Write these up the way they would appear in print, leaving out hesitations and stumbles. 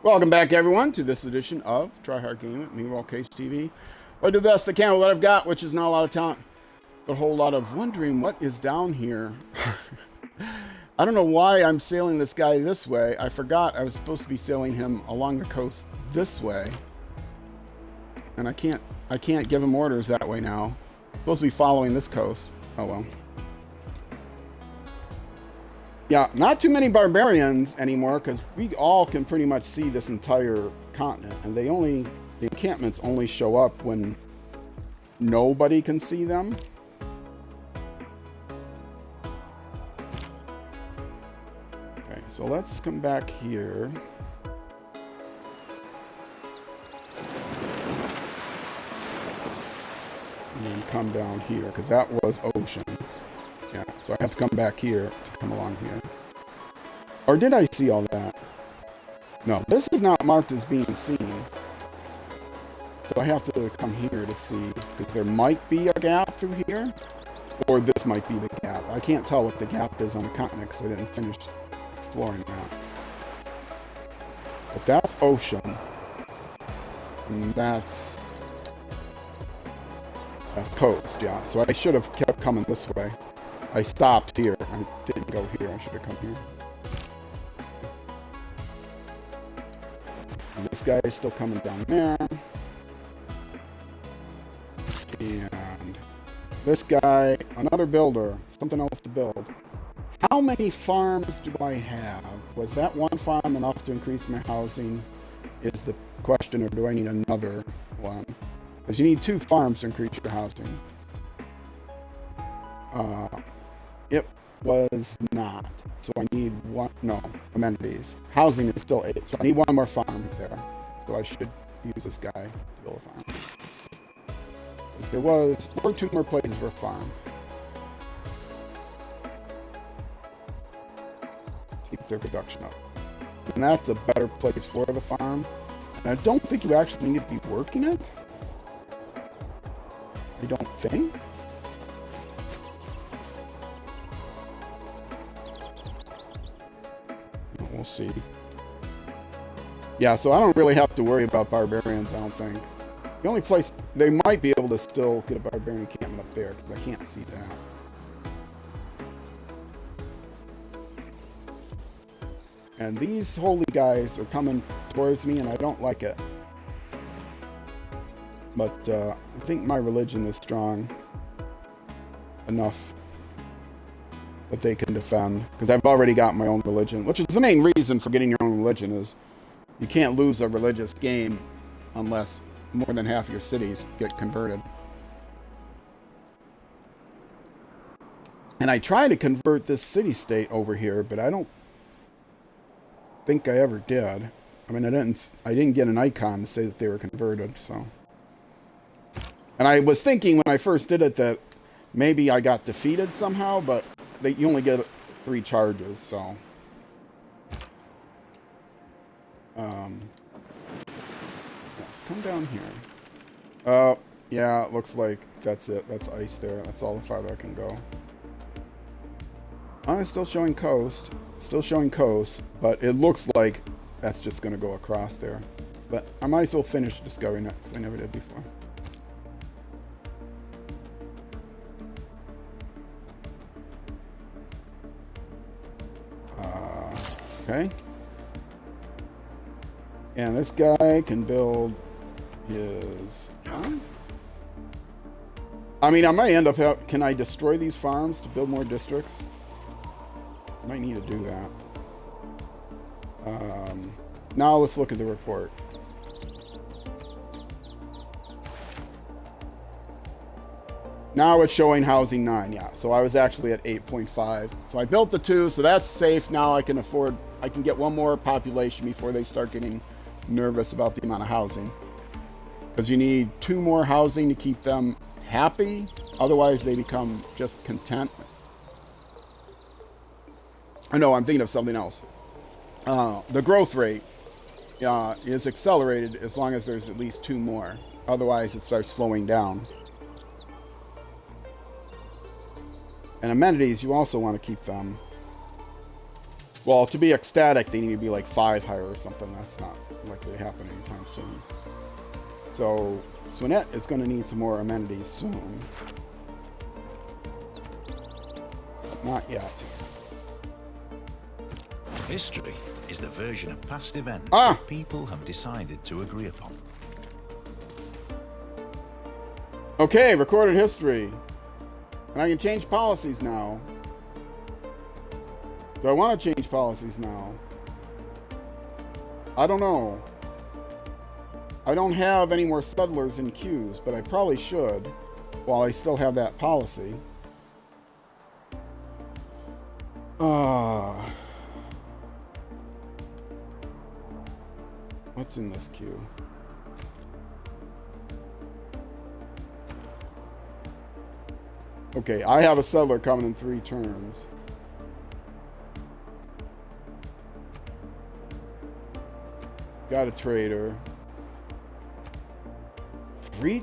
Welcome back, everyone, to this edition of Try Hard Game with me, Roll Case TV. I do the best I can with what I've got, which is not a lot of talent, but a whole lot of wondering what is down here. I don't know why I'm sailing this guy this way. I forgot I was supposed to be sailing him along the coast this way, and I can't give him orders that way now. I'm supposed to be following this coast. Oh well. Yeah, not too many barbarians anymore because we all can pretty much see this entire continent, and the encampments only show up when nobody can see them. Okay, so let's come back here. And then come down here because that was ocean. Yeah, so I have to come back here to come along here. Or did I see all that? No, this is not marked as being seen. So I have to come here to see, because there might be a gap through here, or this might be the gap. I can't tell what the gap is on the continent because I didn't finish exploring that. But that's ocean. And that's coast, yeah. So I should have kept coming this way. I stopped here. I didn't go here. I should have come here. And this guy is still coming down there. And this guy, another builder, something else to build. How many farms do I have? Was that one farm enough to increase my housing? Is the question, or do I need another one? Because you need 2 farms to increase your housing. It was not. So I need one, no, amenities. Housing is still 8, so I need one more farm there. So I should use this guy to build a farm. Because there were 2 more places for a farm. Keep their production up. And that's a better place for the farm. And I don't think you actually need to be working it. I don't think. We'll see. Yeah, so I don't really have to worry about barbarians, I don't think. The only place they might be able to still get a barbarian encampment up there, because I can't see that. And these holy guys are coming towards me, and I don't like it. But I think my religion is strong enough that they can defend, because I've already got my own religion, which is the main reason for getting your own religion. Is you can't lose a religious game unless more than half your cities get converted. And I try to convert this city-state over here, but I don't think I ever did. I mean, I didn't get an icon to say that they were converted, so. And I was thinking when I first did it that maybe I got defeated somehow, but you only get 3 charges, so. Let's come down here. Yeah, it looks like that's it. That's ice there. That's all the farther I can go. It's still showing coast. Still showing coast, but it looks like that's just going to go across there. But I might as well finish discovering it, because I never did before. Okay. And this guy can build his farm. I mean, I might end up... Can I destroy these farms to build more districts? I might need to do that. Now let's look at the report. Now it's showing housing 9, yeah. So I was actually at 8.5. So I built the 2, so that's safe. Now I can get one more population before they start getting nervous about the amount of housing. Because you need 2 more housing to keep them happy. Otherwise they become just content. I know, I'm thinking of something else. The growth rate is accelerated as long as there's at least 2 more. Otherwise it starts slowing down. And amenities, you also want to keep them Well, to be ecstatic, they need to be like 5 higher or something. That's not likely to happen anytime soon. So, Swinette is going to need some more amenities soon. But not yet. History is the version of past events that people have decided to agree upon. Okay, recorded history. And I can change policies now. Do I want to change policies now? I don't know. I don't have any more settlers in queues, but I probably should while I still have that policy. What's in this queue? Okay, I have a settler coming in 3 turns. Got a trader.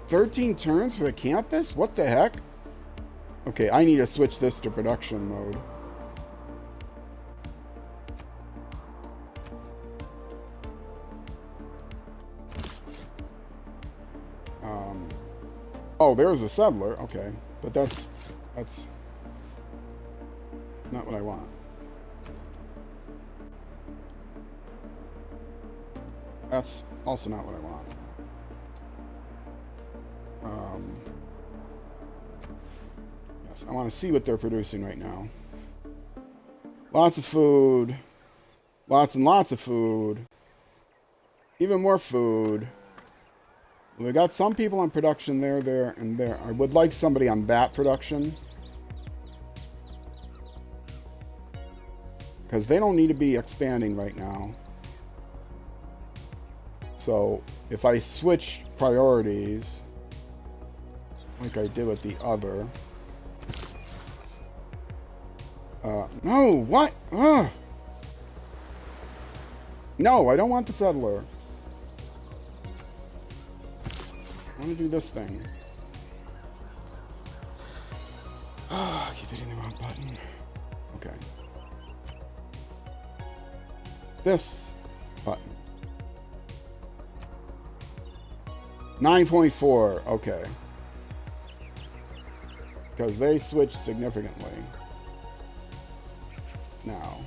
13 turns for the campus? What the heck? Okay, I need to switch this to production mode. Oh, there's a settler. Okay, but that's not what I want. That's also not what I want. Yes, I want to see what they're producing right now. Lots of food. Lots and lots of food. Even more food. We got some people on production there, and there. I would like somebody on that production. Because they don't need to be expanding right now. So, if I switch priorities, like I did with the other... no, what? Ugh. No, I don't want the settler. I want to do this thing. I keep hitting the wrong button. Okay. This button. 9.4. Okay. Because they switched significantly. Now.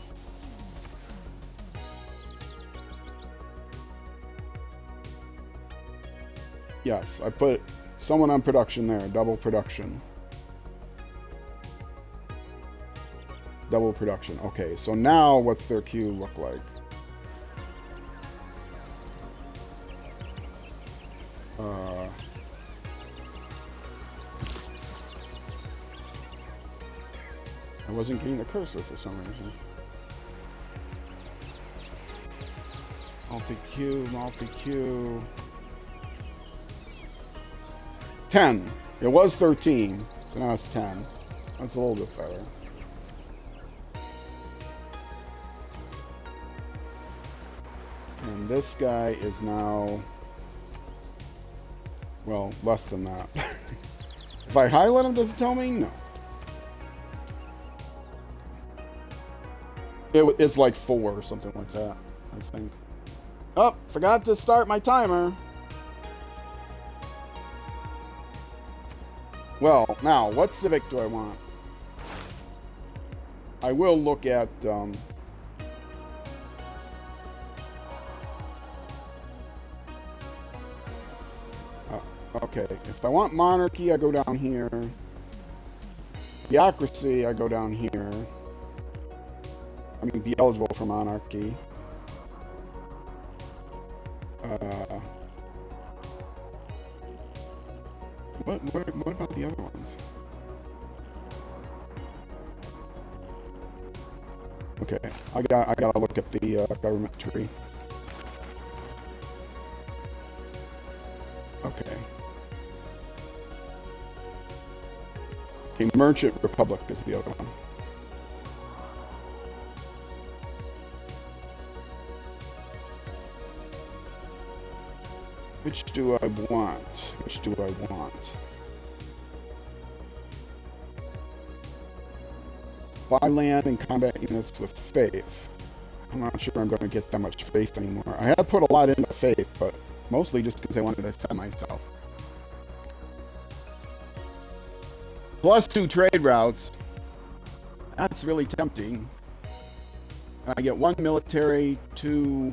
Yes, I put someone on production there. Double production. Double production. Okay, so now what's their queue look like? I wasn't getting the cursor for some reason. Multi-queue, multi-queue. 10. It was 13, so now it's 10. That's a little bit better. And this guy is now, well, less than that. If I highlight him, does it tell me? No. It's like 4 or something like that, I think. Oh, forgot to start my timer. Well, now, what civic do I want? I will look at, okay, if I want monarchy, I go down here. Theocracy, I go down here. I mean, be eligible for monarchy. What about the other ones? Okay, I gotta look at the government tree. Okay. Okay, Merchant Republic is the other one. Which do I want? Which do I want? Buy land and combat units with faith. I'm not sure I'm going to get that much faith anymore. I had put a lot into faith, but mostly just because I wanted to defend myself. +2 trade routes. That's really tempting. I get 1 military, 2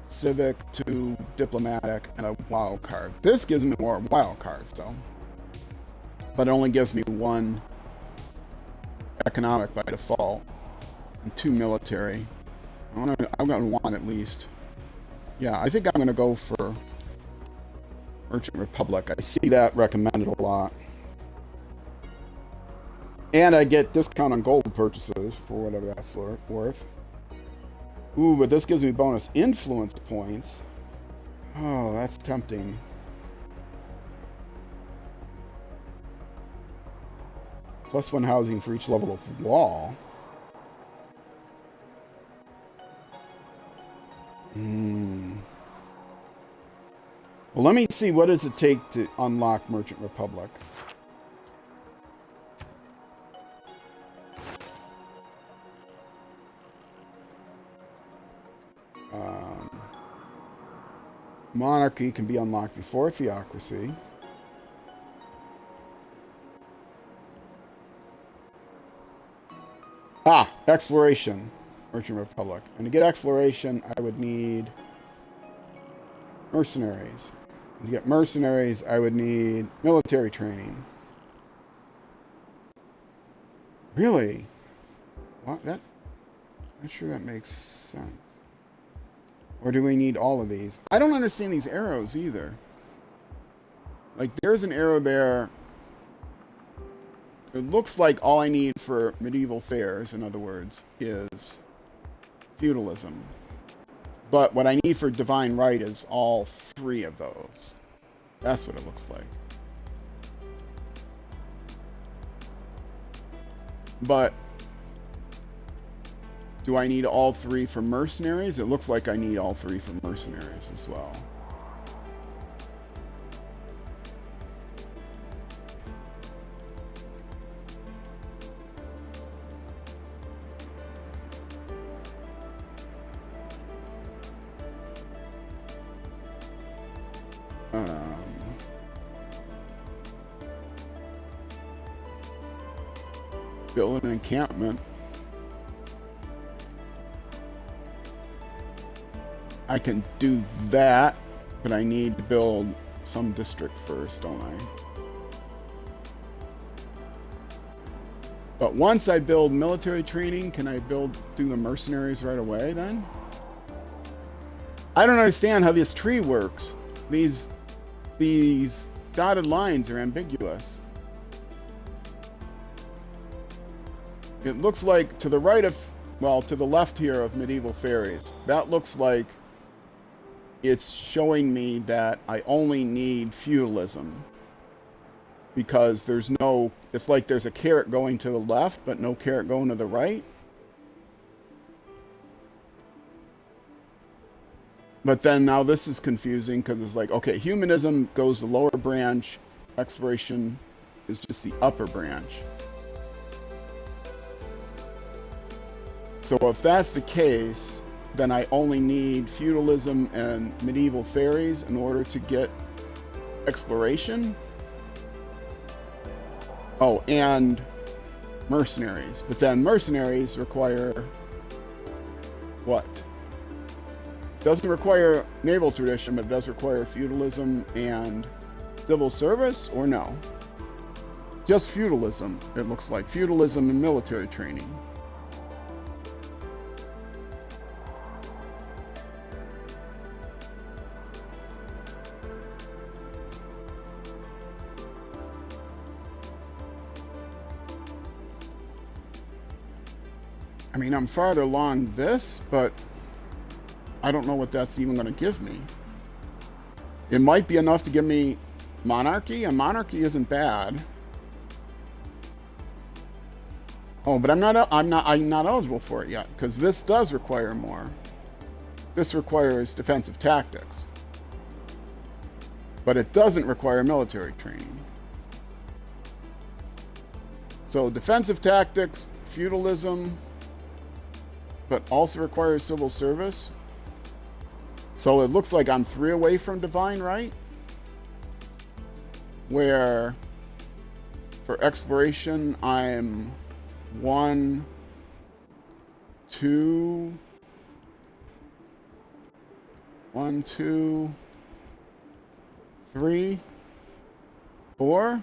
civic, 2 diplomatic, and a wild card. This gives me more wild cards, though. But it only gives me 1 economic by default, and 2 military. I'm gonna want at least. Yeah, I think I'm gonna go for Merchant Republic. I see that recommended a lot. And I get discount on gold purchases for whatever that's worth. Ooh, but this gives me bonus influence points. Oh, that's tempting. +1 housing for each level of wall. Well, let me see, what does it take to unlock Merchant Republic? Monarchy can be unlocked before theocracy. Exploration. Merchant Republic. And to get exploration, I would need mercenaries. And to get mercenaries, I would need military training. Really? What? I'm not sure that makes sense. Or do we need all of these? I don't understand these arrows either. Like, there's an arrow there. It looks like all I need for medieval fairs, in other words, is feudalism. But what I need for divine right is all 3 of those. That's what it looks like. But do I need all 3 for mercenaries? It looks like I need all 3 for mercenaries as well. Build an encampment. I can do that, but I need to build some district first, don't I? But once I build military training, can I do the mercenaries right away then? I don't understand how this tree works. These dotted lines are ambiguous. It looks like to the right of, well, to the left here of medieval fairies, that looks like it's showing me that I only need feudalism. Because there's no, it's like there's a caret going to the left, but no caret going to the right. But then now this is confusing because it's like, okay, humanism goes the lower branch, exploration is just the upper branch. So if that's the case, then I only need feudalism and medieval fairies in order to get exploration. Oh, and mercenaries. But then mercenaries require what? Doesn't require naval tradition, but it does require feudalism and civil service, or no? Just feudalism, it looks like. Feudalism and military training. I mean, I'm farther along this, but I don't know what that's even going to give me. It might be enough to give me monarchy, and monarchy isn't bad. Oh, but I'm not eligible for it yet, because this does require more. This requires defensive tactics. But it doesn't require military training. So defensive tactics, feudalism, but also requires civil service. So it looks like I'm 3 away from divine right, where for exploration I'm 1, 2, 1, 2, 3, 4,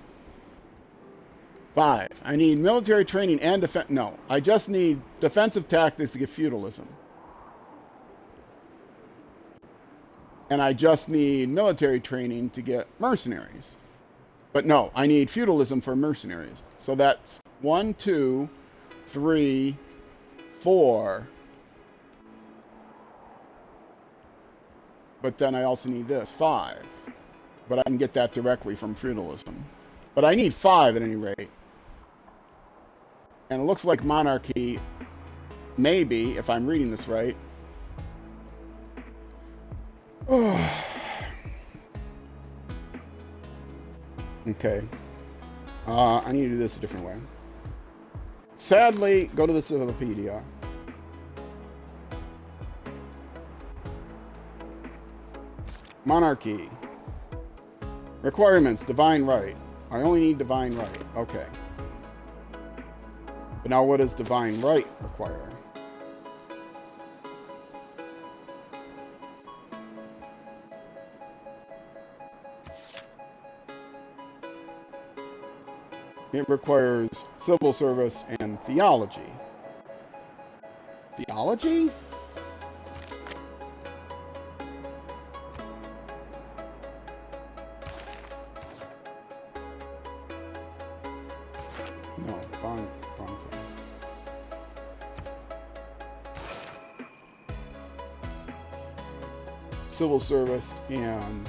5. I need military training and defense. No, I just need defensive tactics to get feudalism. And I just need military training to get mercenaries. But no, I need feudalism for mercenaries. So that's 1, 2, 3, 4. But then I also need this, 5. But I can get that directly from feudalism. But I need 5 at any rate. And it looks like monarchy, maybe, if I'm reading this right. Okay. I need to do this a different way. Sadly, go to the Civilopedia. Monarchy. Requirements, divine right. I only need divine right. Okay. But now what does divine right require? It requires civil service and theology. Theology? No, wrong thing. Civil service and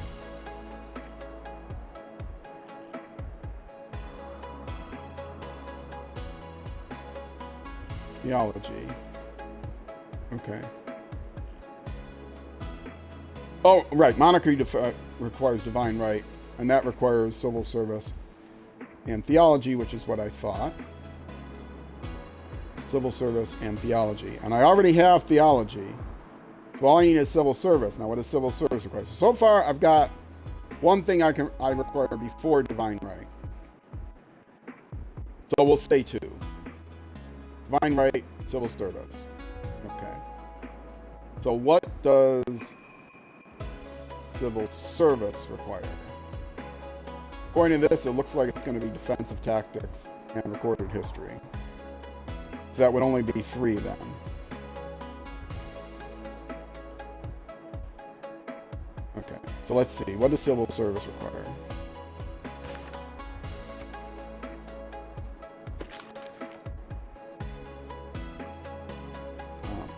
theology. Okay. Oh, right. Monarchy requires divine right, and that requires civil service and theology, which is what I thought. Civil service and theology. And I already have theology. So all I need is civil service. Now, what does civil service require? So far, I've got one thing I require before divine right. So we'll say 2. Divine right, civil service. Okay. So what does civil service require? According to this, it looks like it's going to be defensive tactics and recorded history. So that would only be 3 then. Okay, so let's see. What does civil service require?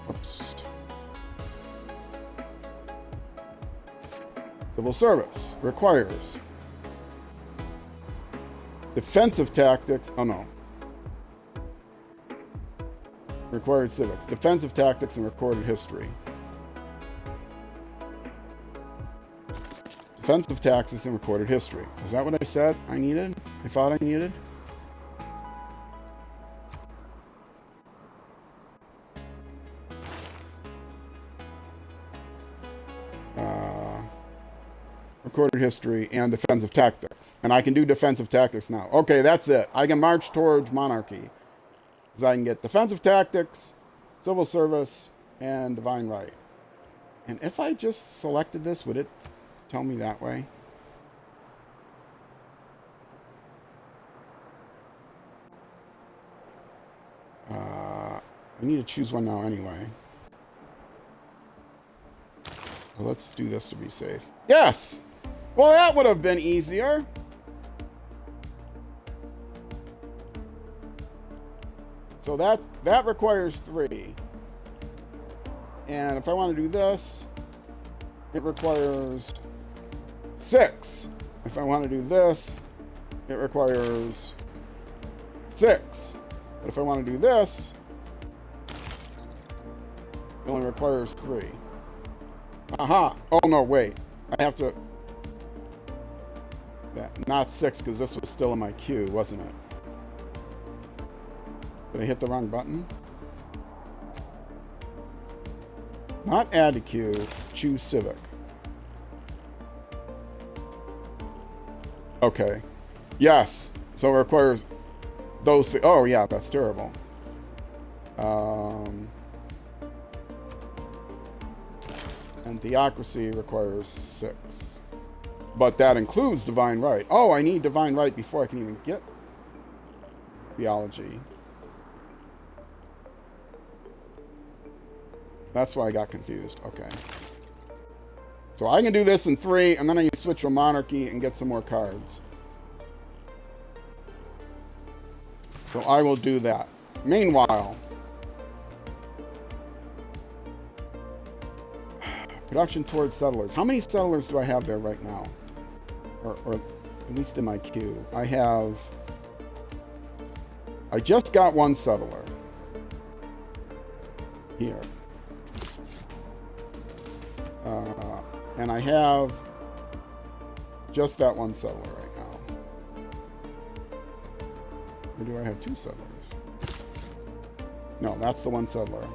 Oops. Civil service requires defensive tactics. Oh no. Required civics. Defensive tactics and recorded history. Defensive tactics and recorded history. Is that what I said I needed? I thought I needed? Recorded history and defensive tactics. And I can do defensive tactics now. Okay, that's it. I can march towards monarchy. Because I can get defensive tactics, civil service, and divine right. And if I just selected this, would it tell me that way? I need to choose one now anyway. Well, let's do this to be safe. Yes! Well, that would have been easier. So that requires 3. And if I want to do this, it requires 6. If I want to do this, it requires 6. But if I want to do this, it only requires 3. Aha! Oh no, wait. I have to... Not 6, because this was still in my queue, wasn't it? Did I hit the wrong button? Not add to queue, choose civic. Okay. Yes. So it requires those. Oh, yeah, that's terrible. And theocracy requires 6. But that includes divine right. Oh, I need divine right before I can even get theology. That's why I got confused. Okay. So I can do this in 3, and then I can switch to a monarchy and get some more cards. So I will do that. Meanwhile, production towards settlers. How many settlers do I have there right now? Or at least in my queue. I just got 1 settler. Here. And I have just that 1 settler right now. Or do I have 2 settlers? No, that's the 1 settler.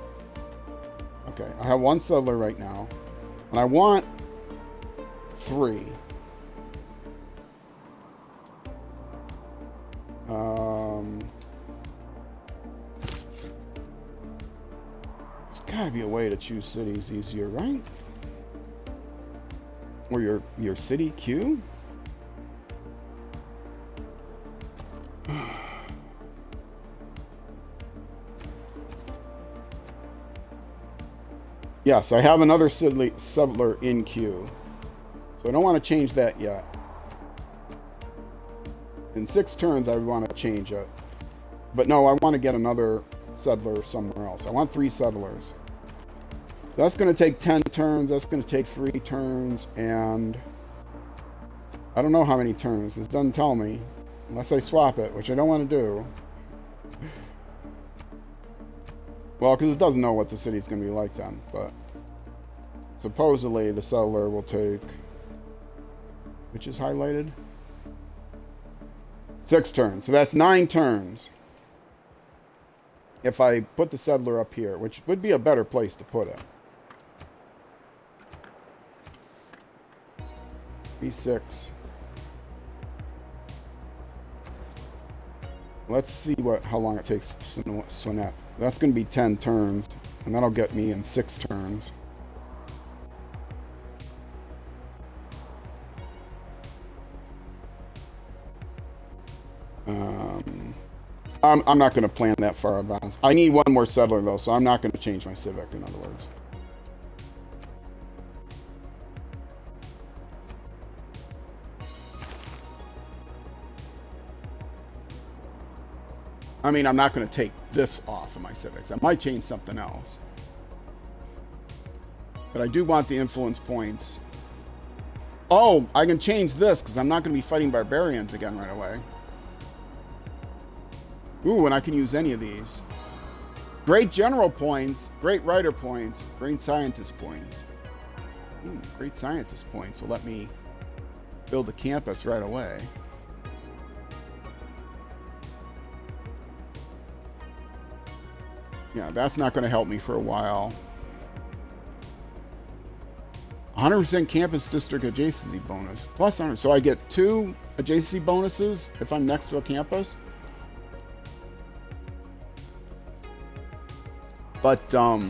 Okay, I have 1 settler right now. And I want 3. There's gotta be a way to choose cities easier, right? Or your city queue? Yes, I have another settler in queue. So I don't want to change that yet. In 6 turns, I would want to change it. But no, I want to get another settler somewhere else. I want 3 settlers. So that's going to take 10 turns. That's going to take 3 turns. And I don't know how many turns. It doesn't tell me. Unless I swap it, which I don't want to do. Well, because it doesn't know what the city's going to be like then. But supposedly the settler will take... Which is highlighted? 6 turns. So that's 9 turns. If I put the settler up here, which would be a better place to put it. B6. Let's see how long it takes to Swinet. That's going to be 10 turns, and that'll get me in 6 turns. I'm not going to plan that far advanced. I need 1 more settler, though, so I'm not going to change my civic, in other words. I mean, I'm not going to take this off of my civics. I might change something else. But I do want the influence points. Oh, I can change this because I'm not going to be fighting barbarians again right away. Ooh, and I can use any of these. Great general points, great writer points, great scientist points. Ooh, great scientist points will let me build a campus right away. Yeah, that's not going to help me for a while. 100% campus district adjacency bonus. Plus 100. So I get 2 adjacency bonuses if I'm next to a campus. But, or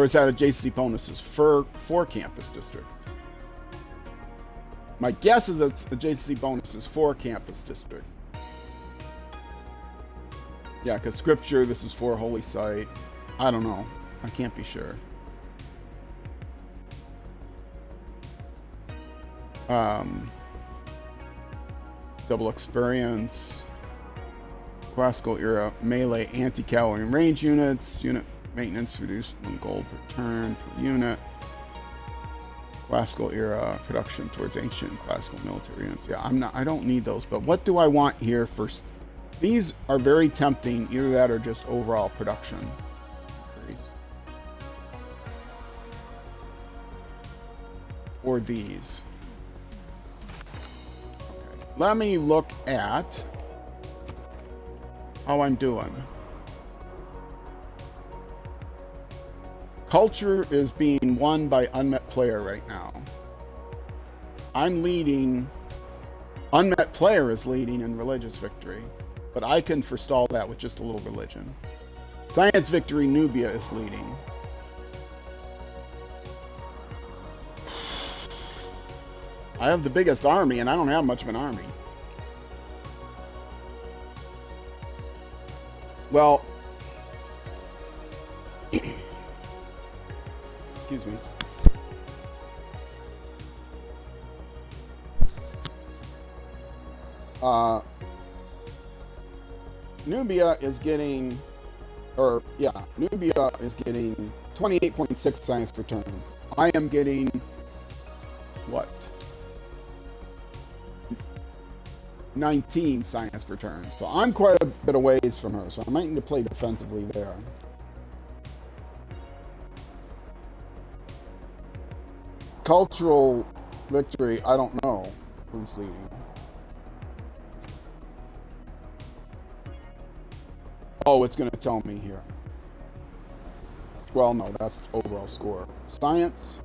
is that adjacency bonuses for 4 campus districts? My guess is it's adjacency bonuses for campus district. Yeah, because scripture, this is for holy site. I don't know. I can't be sure. Double experience. Classical era melee anti-cavalry range units. Unit maintenance reduced 1 gold per turn per unit. Classical era production towards ancient and classical military units. Yeah, I don't need those, but what do I want here first? These are very tempting, either that or just overall production increase. Or these. Okay. Let me look at how I'm doing. Culture is being won by unmet player right now. I'm leading. Unmet player is leading in religious victory, but I can forestall that with just a little religion. Science victory, Nubia is leading. I have the biggest army, and I don't have much of an army. Well, excuse me. Nubia is getting, Nubia is getting 28.6 science per turn. I am getting, what? 19 science per turn. So I'm quite a bit of ways from her, so I might need to play defensively there. Cultural victory, I don't know who's leading. Oh, it's going to tell me here. Well, no, that's overall score. Science,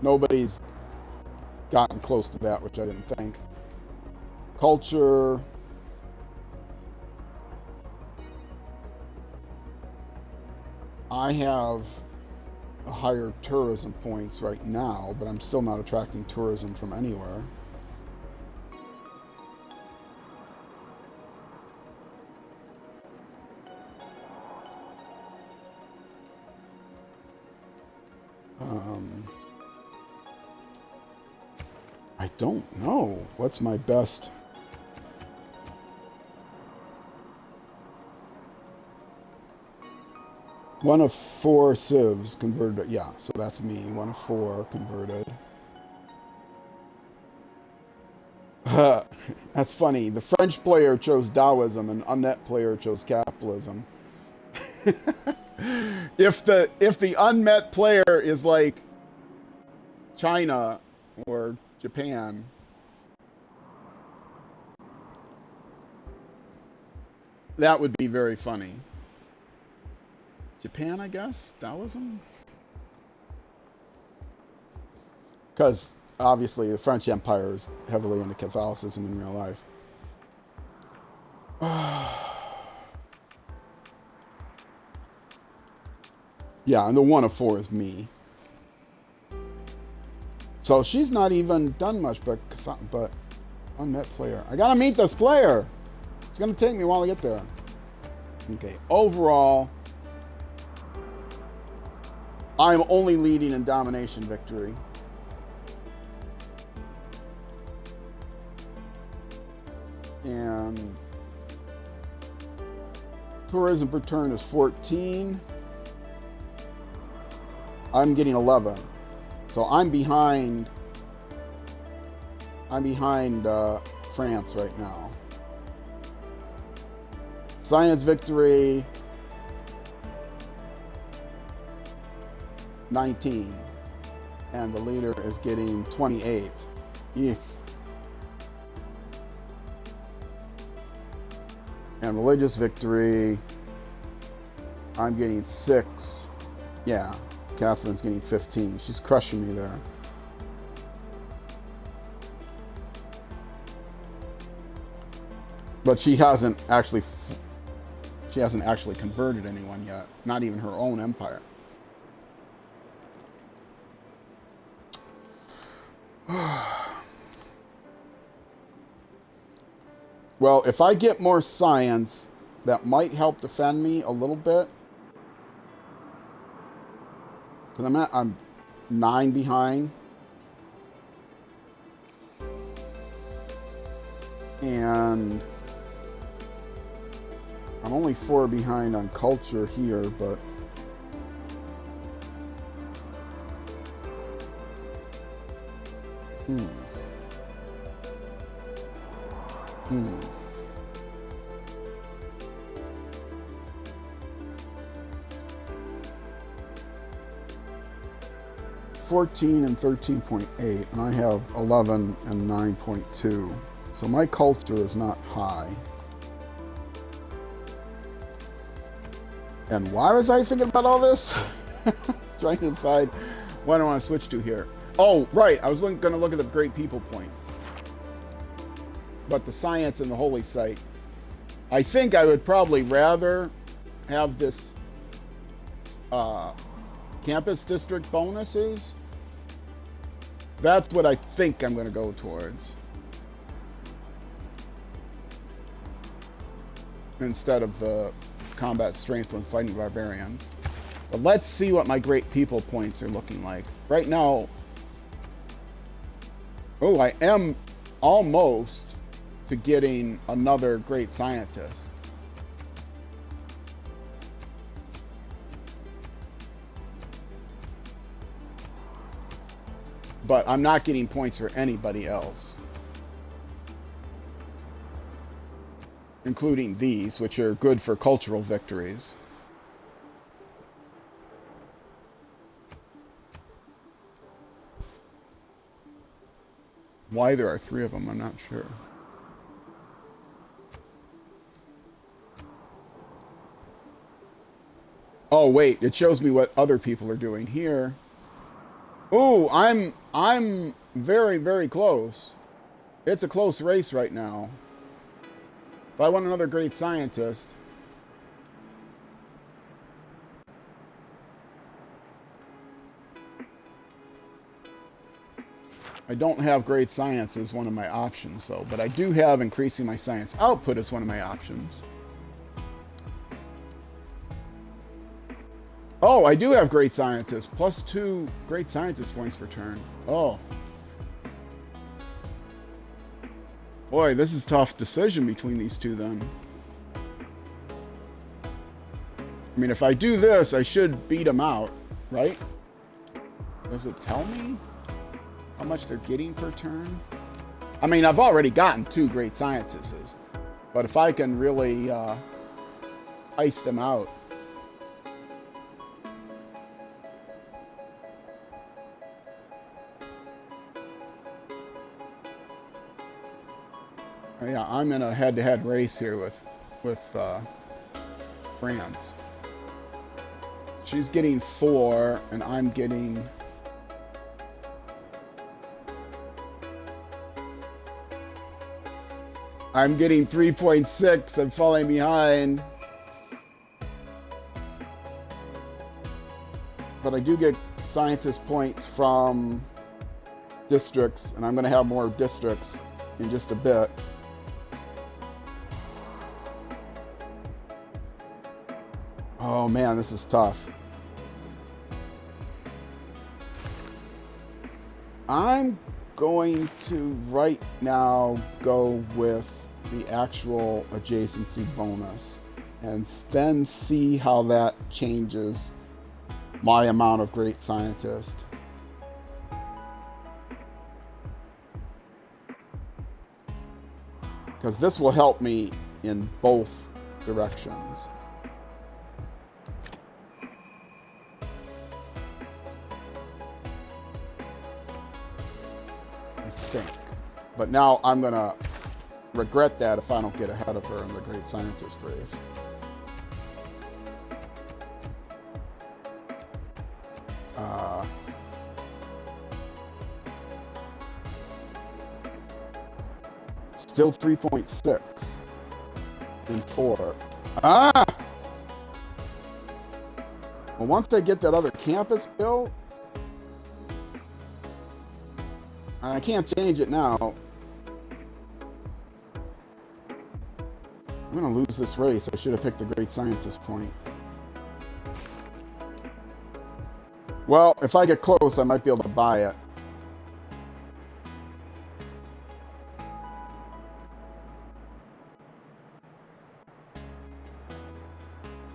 nobody's gotten close to that, which I didn't think. Culture, I have a higher tourism points right now, but I'm still not attracting tourism from anywhere. I don't know. What's my best? One of 4 civs converted. Yeah, so that's me. 1 of 4 converted. That's funny. The French player chose Taoism and unmet player chose capitalism. If the unmet player is like China or Japan, that would be very funny. Japan, I guess? Taoism? Because obviously the French Empire is heavily into Catholicism in real life. Yeah, and the 1 of 4 is me. So she's not even done much, but unmet player. I gotta meet this player. It's gonna take me a while to get there. Okay, overall, I'm only leading in domination victory. And tourism per turn is 14. I'm getting 11. So I'm behind France right now. Science victory 19, and the leader is getting 28. Eek. And religious victory, I'm getting 6. Yeah, Catherine's getting 15. She's crushing me there. But she hasn't actually converted anyone yet. Not even her own empire. Well, if I get more science, that might help defend me a little bit. Because I'm 9 behind. And I'm only 4 behind on culture here, but Hmm. 14 and 13.8, and I have 11 and 9.2. So my culture is not high. And why was I thinking about all this? trying to decide what I want to switch to here. Oh, right. I was going to look at the great people points. But the science and the holy site. I think I would probably rather have this campus district bonuses. That's what I think I'm going to go towards. Instead of the combat strength when fighting barbarians. But let's see what my great people points are looking like. Right now, oh, I am almost to getting another great scientist. But I'm not getting points for anybody else. Including these, which are good for cultural victories. Why there are 3 of them, I'm not sure. Oh, wait, it shows me what other people are doing here. Oh, I'm very, very close. It's a close race right now. If I want another great scientist. I don't have great science as one of my options, though, but I do have increasing my science output as one of my options. Oh, I do have great scientist. +2 great scientist points per turn. Oh. Boy, this is a tough decision between these two then. I mean, if I do this, I should beat them out, right? Does it tell me how much they're getting per turn? I mean, I've already gotten 2 great scientists, but if I can really ice them out. Yeah, I'm in a head-to-head race here with France. She's getting 4, and I'm getting... I'm getting 3.6. I'm falling behind. But I do get scientist points from districts, and I'm going to have more districts in just a bit. Oh man, this is tough. I'm going to right now go with the actual adjacency bonus and then see how that changes my amount of great scientist. Because this will help me in both directions. Think. But now I'm going to regret that if I don't get ahead of her in the great scientist race. Still 3.6 in 4. Ah! Well, once I get that other campus built, I can't change it now. I'm going to lose this race. I should have picked the great scientist point. Well, if I get close, I might be able to buy it.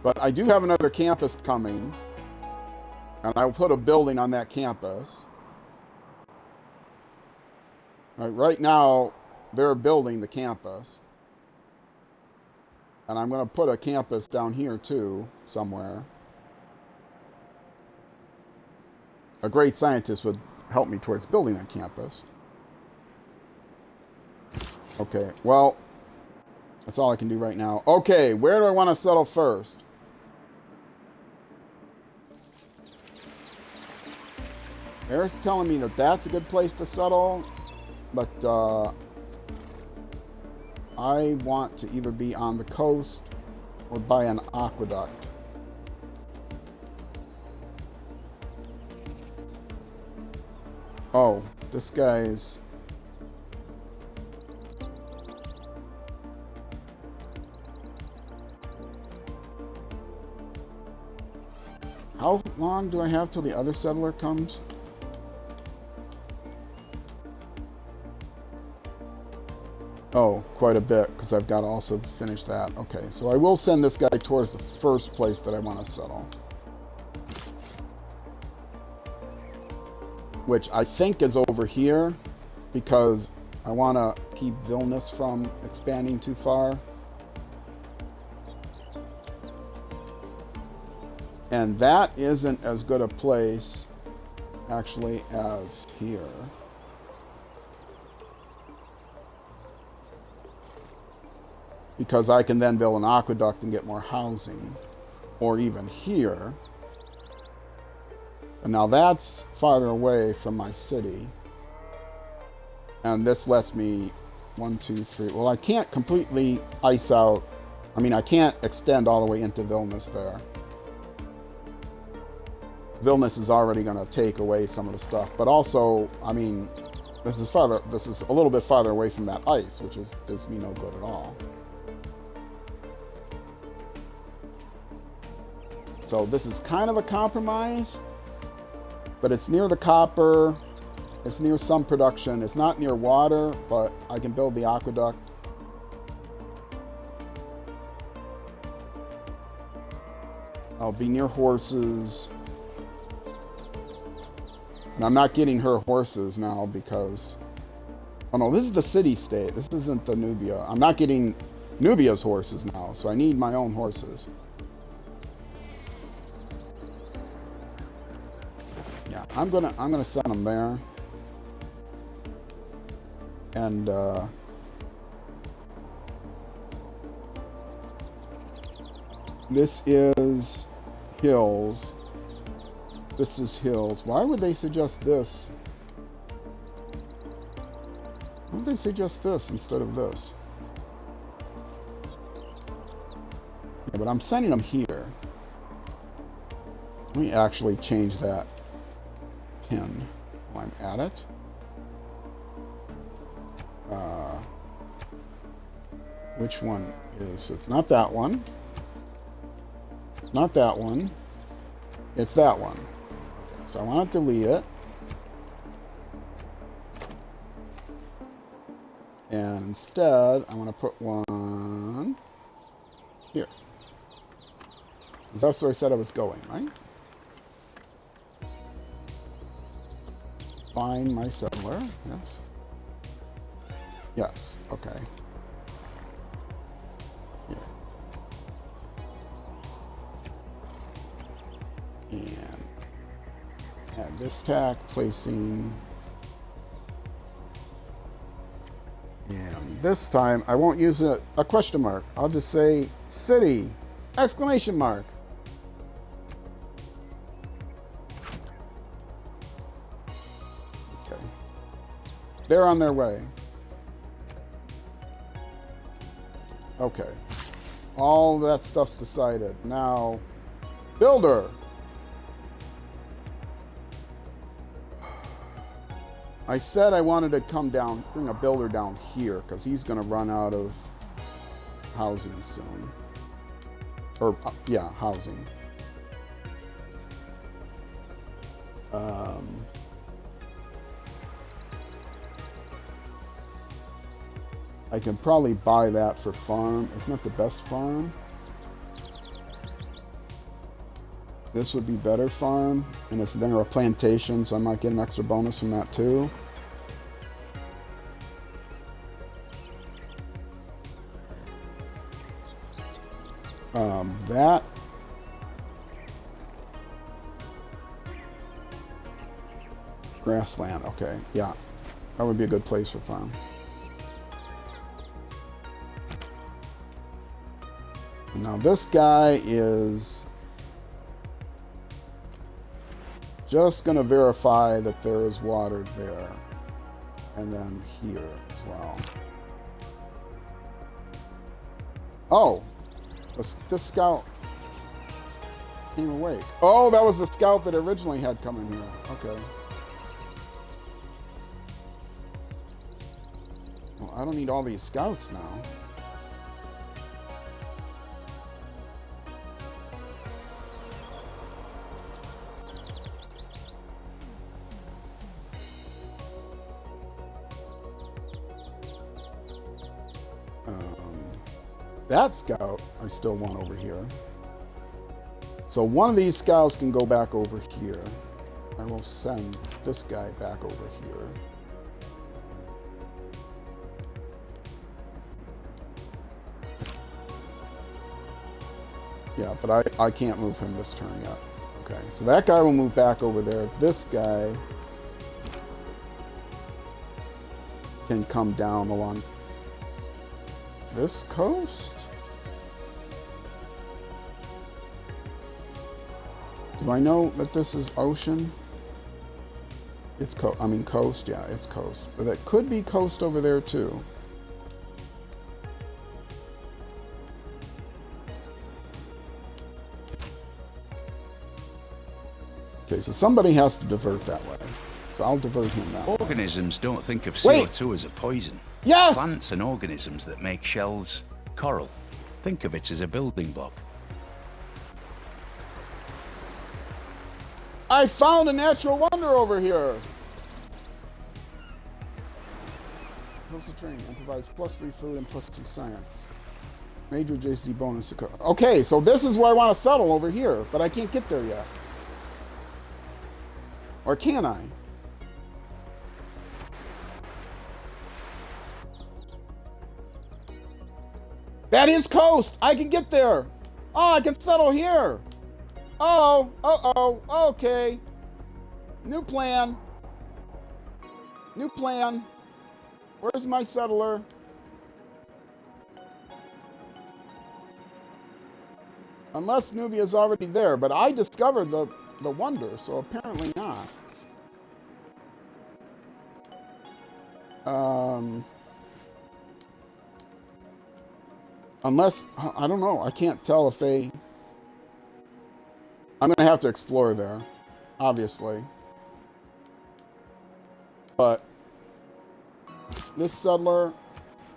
But I do have another campus coming, and I will put a building on that campus. Right now, they're building the campus. And I'm going to put a campus down here, too, somewhere. A great scientist would help me towards building that campus. Okay, well, that's all I can do right now. Okay, where do I want to settle first? Eric's telling me that that's a good place to settle, but I want to either be on the coast or by an aqueduct. Oh, this guy's... How long do I have till the other settler comes? Oh, quite a bit, because I've got to also finish that. Okay, so I will send this guy towards the first place that I want to settle. Which I think is over here, because I want to keep Vilnius from expanding too far. And that isn't as good a place, actually, as here. Because I can then build an aqueduct and get more housing. Or even here. And now that's farther away from my city. And this lets me 1, 2, 3. Well, I can't completely ice out. I mean, I can't extend all the way into Vilnius there. Vilnius is already going to take away some of the stuff. But also, I mean, this is a little bit farther away from that ice, which does me no good at all. So this is kind of a compromise, but it's near the copper, it's near some production, it's not near water, but I can build the aqueduct. I'll be near horses. And I'm not getting her horses now because... Oh no, this is the city-state, this isn't the Nubia. I'm not getting Nubia's horses now, so I need my own horses. I'm gonna send them there, and this is hills. This is hills. Why would they suggest this? Why would they suggest this instead of this? Yeah, but I'm sending them here. Let me actually change that pin while I'm at it. Which one is... It's not that one. It's not that one. It's that one. Okay, so I want to delete it. And instead, I want to put one here. Because that's where I said I was going, right? Find my settler, yes. Yes, okay. Here. And add this tack, placing. And this time I won't use a question mark. I'll just say city! Exclamation mark! They're on their way. Okay. All that stuff's decided. Now, builder. I said I wanted to come down, bring a builder down here, because he's going to run out of housing soon. Or, yeah, housing. I can probably buy that for farm. It's not the best farm. This would be better farm, and it's then a plantation, so I might get an extra bonus from that too. That grassland, okay, yeah, that would be a good place for farm. Now this guy is just going to verify that there is water there. And then here as well. Oh, this scout came awake. Oh, that was the scout that originally had come in here. Okay. Well, I don't need all these scouts now. That scout I still want over here. So one of these scouts can go back over here. I will send this guy back over here. Yeah, but I can't move him this turn yet. Okay, so that guy will move back over there. This guy can come down along this coast? Do I know that this is ocean? It's coast, yeah, it's coast. But that could be coast over there too. Okay, so somebody has to divert that way. So I'll divert him that way. Organisms don't think of CO2 as a poison. Yes! Plants and organisms that make shells, coral, think of it as a building block. I found a natural wonder over here. Coastal training and provides +3 food and +2 science. Major JC bonus. Okay, so this is where I want to settle over here, but I can't get there yet. Or can I? That is coast! I can get there! Oh, I can settle here! Okay. New plan. New plan. Where's my settler? Unless Nubia's already there, but I discovered the wonder, so apparently not. Unless, I don't know, I can't tell if they... I'm going to have to explore there, obviously. But this settler,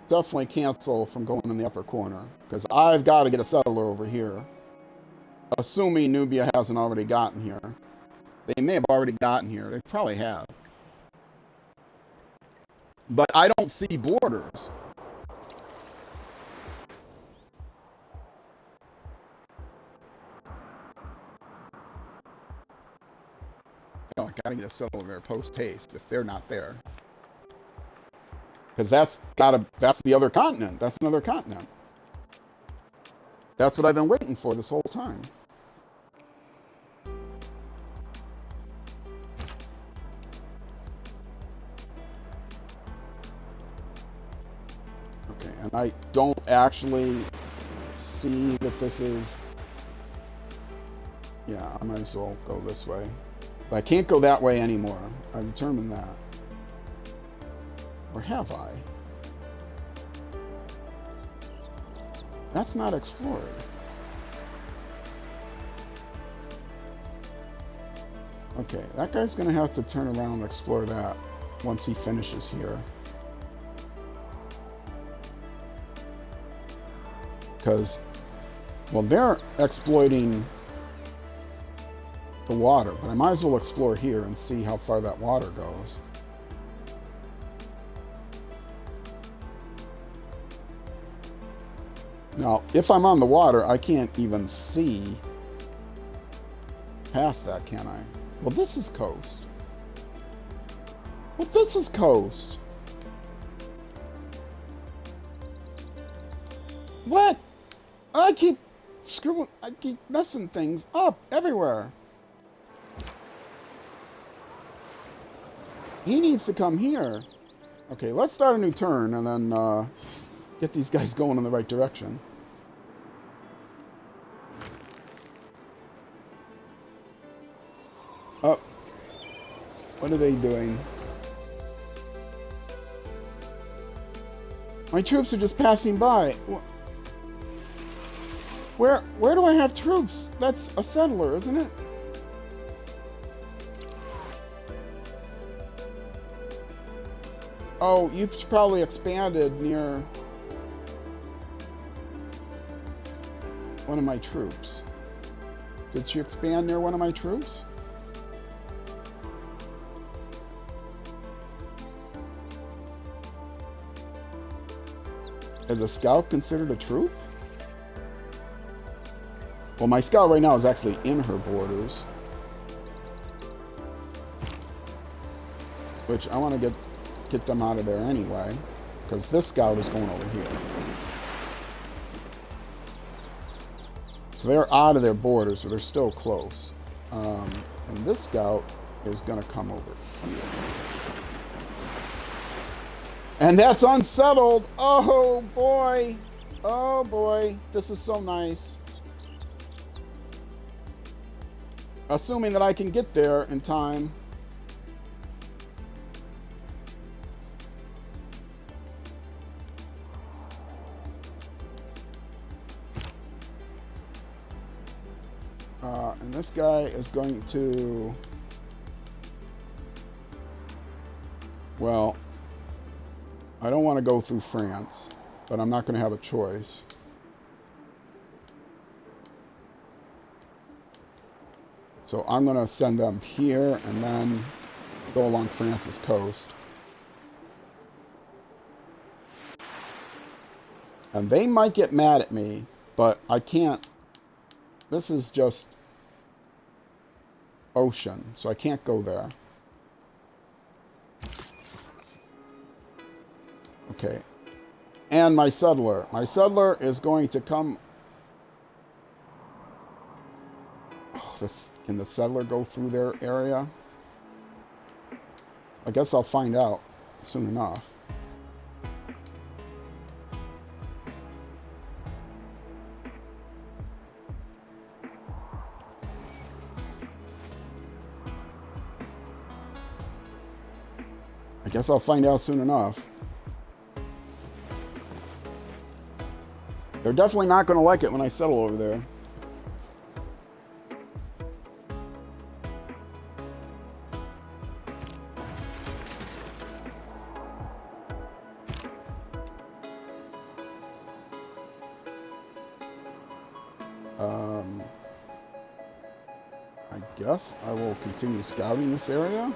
definitely cancel from going in the upper corner, because I've got to get a settler over here. Assuming Nubia hasn't already gotten here. They may have already gotten here. They probably have. But I don't see borders. Oh, I gotta get a settler there post haste if they're not there. Because that's the other continent. That's another continent. That's what I've been waiting for this whole time. Okay, and I don't actually see that this is... Yeah, I might as well go this way. I can't go that way anymore. I determined that. Or have I? That's not explored. Okay, that guy's gonna have to turn around and explore that once he finishes here. Because, well, they're exploiting the water, but I might as well explore here and see how far that water goes. Now, if I'm on the water, I can't even see past that, can I? Well, this is coast. Well, this is coast. What? I keep messing things up everywhere. He needs to come here. Okay, let's start a new turn and then get these guys going in the right direction. What are they doing? My troops are just passing by. Where do I have troops? That's a settler, isn't it? Oh, you've probably expanded near one of my troops. Did she expand near one of my troops? Is a scout considered a troop? Well, my scout right now is actually in her borders. Which I want to get them out of there anyway. Because this scout is going over here. So they're out of their borders, but they're still close. And this scout is going to come over here. And that's unsettled. Oh boy. Oh boy. This is so nice. Assuming that I can get there in time. And this guy is going to... Well... I don't want to go through France, but I'm not going to have a choice. So I'm going to send them here and then go along France's coast. And they might get mad at me, but I can't. This is just ocean, so I can't go there. Okay, and my settler. My settler is going to come... Oh, can the settler go through their area? I guess I'll find out soon enough. I guess I'll find out soon enough. They're definitely not going to like it when I settle over there. I guess I will continue scouting this area.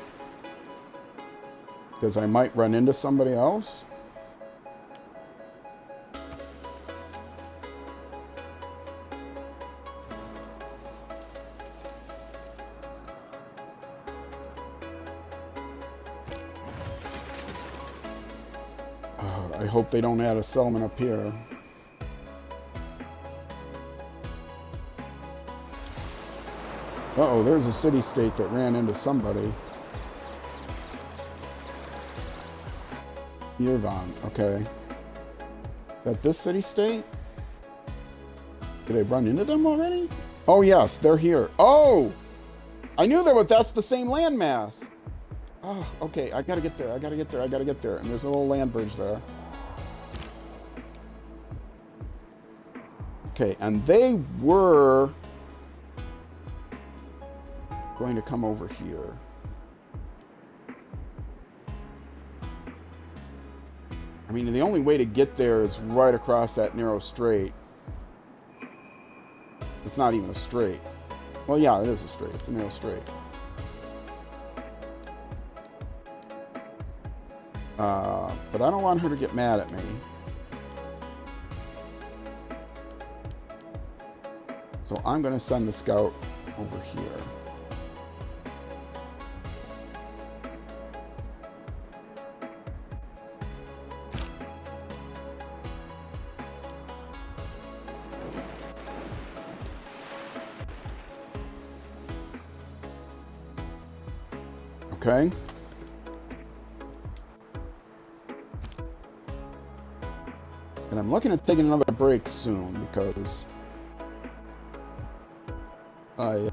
Because I might run into somebody else. I hope they don't add a settlement up here. Uh-oh, there's a city-state that ran into somebody. Yerevan, okay. Is that this city-state? Did I run into them already? Oh yes, they're here. Oh! I knew there was, that's the same landmass. Oh, okay, I gotta get there, I gotta get there, I gotta get there. And there's a little land bridge there. Okay, and they were going to come over here. I mean, the only way to get there is right across that narrow strait. It's not even a strait. Well, yeah, it is a strait. It's a narrow strait. But I don't want her to get mad at me. So I'm going to send the scout over here. Okay. And I'm looking at taking another break soon because I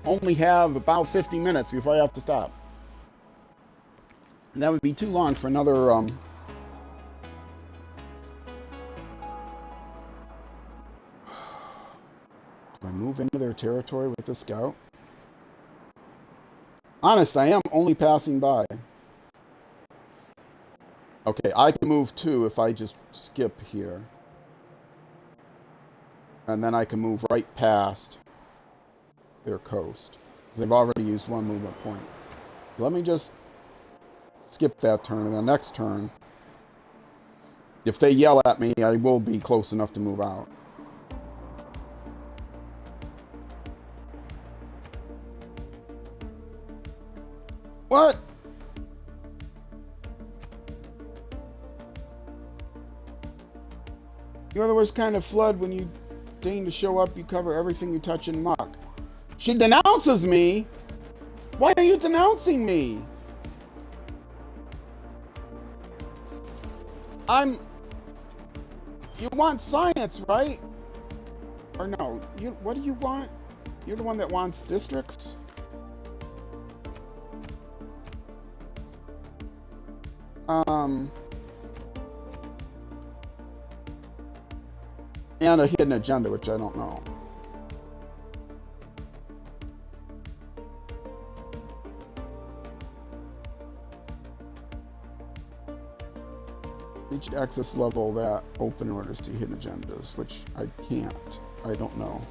only have about 50 minutes before I have to stop. And that would be too long for another, do I move into their territory with the scout? Honest, I am only passing by. Okay, I can move too if I just skip here. And then I can move right past their coast. They've already used one movement point. So let me just skip that turn, and the next turn, if they yell at me, I will be close enough to move out. What? You're the worst kind of flood. When you deign to show up, you cover everything you touch in muck. She denounces me? Why are you denouncing me? You want science, right? Or no, what do you want? You're the one that wants districts? And a hidden agenda, which I don't know. Each access level that open in order to see hidden agendas, which I can't. I don't know.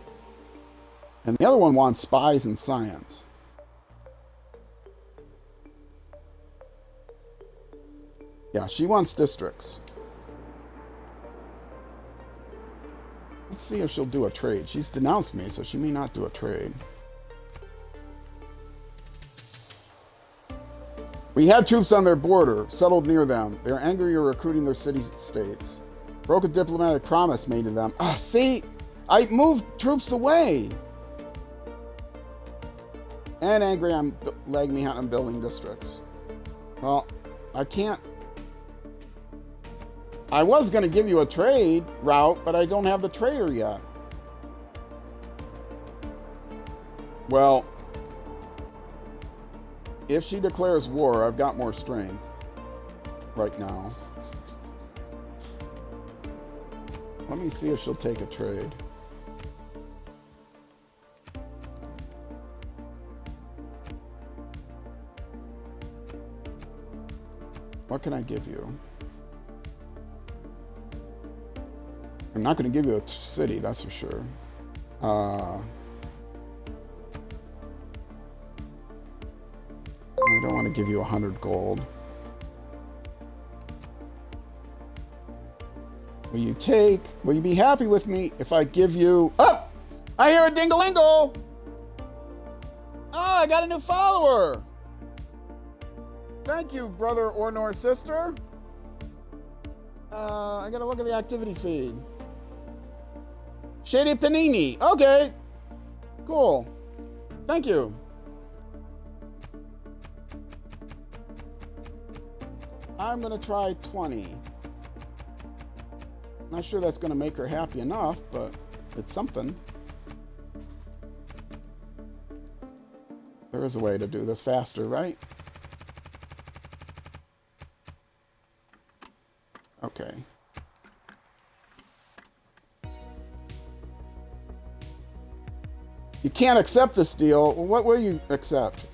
And the other one wants spies and science. Yeah, she wants districts. Let's see if she'll do a trade. She's denounced me, so she may not do a trade. We had troops on their border, settled near them. They're angry you're recruiting their city-states. Broke a diplomatic promise made to them. Ah, see? I moved troops away. And angry I'm lagging behind on building districts. Well, I can't. I was going to give you a trade route, but I don't have the trader yet. Well, if she declares war, I've got more strength right now. Let me see if she'll take a trade. What can I give you? I'm not going to give you a city, that's for sure. I don't want to give you 100 gold. Will you be happy with me if I give you... Oh! I hear a dingalingle! Oh, I got a new follower! Thank you, brother or nor sister. I gotta look at the activity feed. Shady Panini. Okay. Cool. Thank you. I'm gonna try 20. Not sure that's gonna make her happy enough, but it's something. There is a way to do this faster, right? Okay. You can't accept this deal. Well, what will you accept?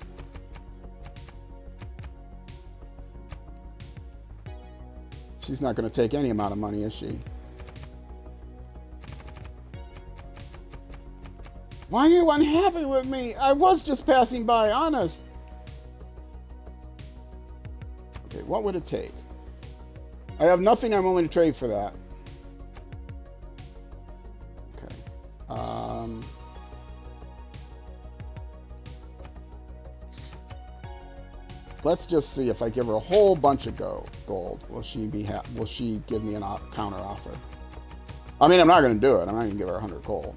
She's not going to take any amount of money, is she? Why are you unhappy with me? I was just passing by, honest. Okay, what would it take? I have nothing I'm willing to trade for that. Okay. Let's just see if I give her a whole bunch of gold. Will she give me a counter offer? I mean, I'm not going to do it. I'm not going to give her 100 gold.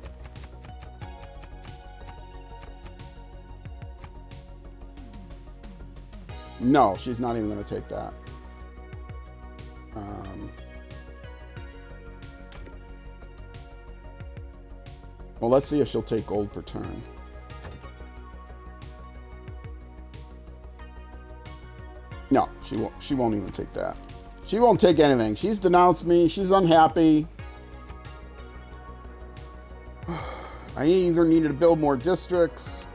No, she's not even going to take that. Well, let's see if she'll take gold per turn. No, she won't. She won't even take that. She won't take anything. She's denounced me. She's unhappy. I either needed to build more districts.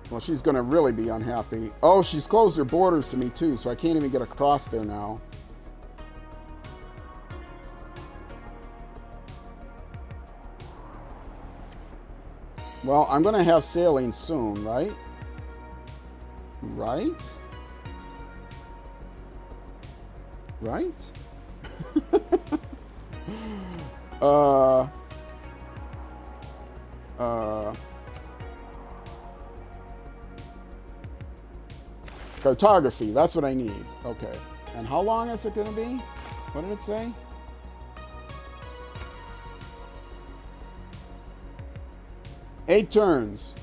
Well, she's going to really be unhappy. Oh, she's closed her borders to me too, so I can't even get across there now. Well, I'm going to have sailing soon, right? Right? Right? Cartography, that's what I need. Okay. And how long is it going to be? What did it say? Eight turns.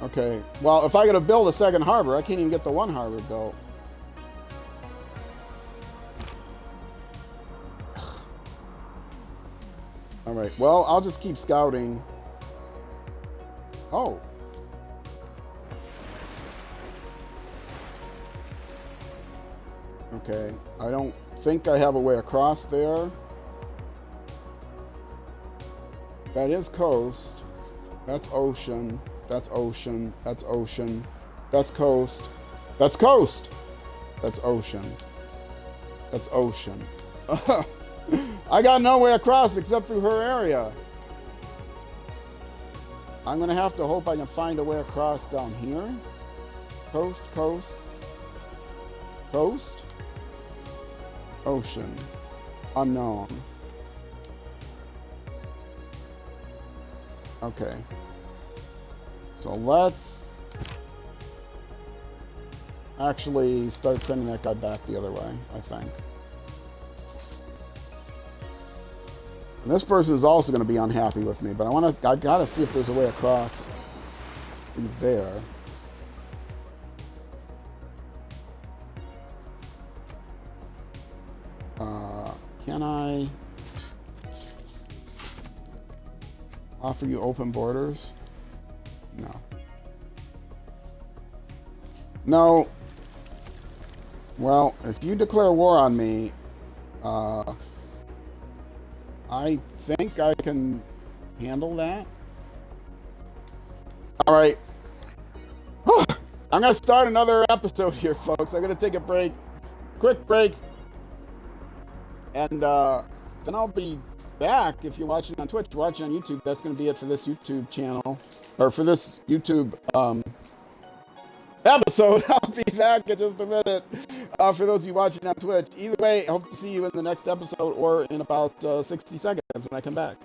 Okay. Well, if I got to build a second harbor, I can't even get the one harbor built. All right. Well, I'll just keep scouting. Oh. Okay. I don't think I have a way across there. That is coast. That's ocean. That's ocean. That's ocean. That's coast. That's coast. That's ocean. That's ocean. I got no way across except through her area. I'm going to have to hope I can find a way across down here. Coast, coast. Coast. Ocean. Unknown. Okay. So let's actually start sending that guy back the other way, I think. And this person is also going to be unhappy with me, but I gotta see if there's a way across through there. Can I offer you open borders? No. No. Well, if you declare war on me, I think I can handle that. All right. I'm going to start another episode here, folks. I'm going to take a break. Quick break. And then I'll be back. If you're watching on Twitch, watching on YouTube, that's going to be it for this YouTube channel. Or for this YouTube episode. I'll be back in just a minute. For those of you watching on Twitch. Either way, I hope to see you in the next episode or in about 60 seconds when I come back.